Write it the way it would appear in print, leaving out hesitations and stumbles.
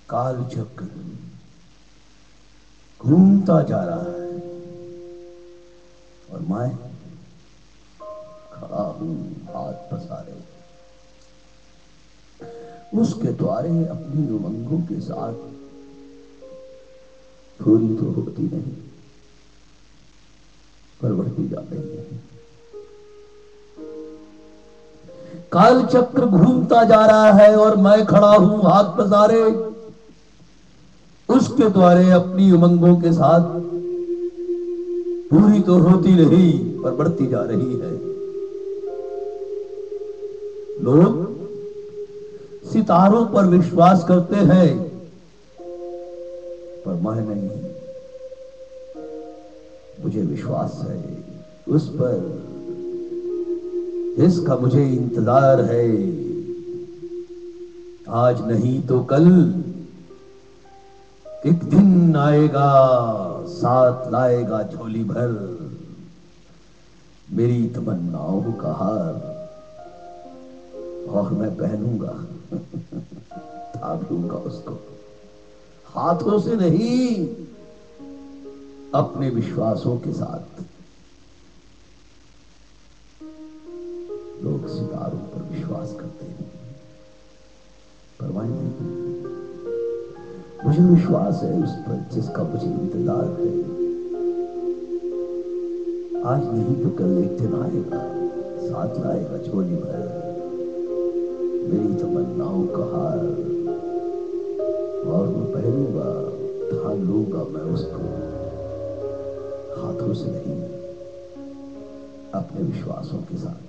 काल चक्र घूमता जा रहा है और मैं खड़ा हूं हाथ पसारे। उसके द्वारे अपनी उमंगों के साथ पूरी तो होती नहीं पर बढ़ती जा रही है। काल चक्र घूमता जा रहा है और मैं खड़ा हूं हाथ पसारे। उसके द्वारे अपनी उमंगों के साथ पूरी तो होती नहीं पर बढ़ती जा रही है। लोग सितारों पर विश्वास करते हैं पर मैं नहीं। मुझे विश्वास है उस पर जिसका मुझे इंतजार है। आज नहीं तो कल एक दिन आएगा, साथ लाएगा झोली भर मेरी तमन्नाओं का हार, और मैं पहनूंगा थाम लूंगा उसको हाथों से नहीं अपने विश्वासों के साथ। लोग सितारों पर विश्वास करते हैं परवाह नहीं। मुझे विश्वास है उस पर जिसका मुझे इंतजार है। आज नहीं तो कल एक दिन आएगा, साथ लाएगा झोली भर मेरी तमन्नाओं का हार, और मैं पहनूंगा थाम लूंगा मैं उसको हाथों से नहीं अपने विश्वासों के साथ।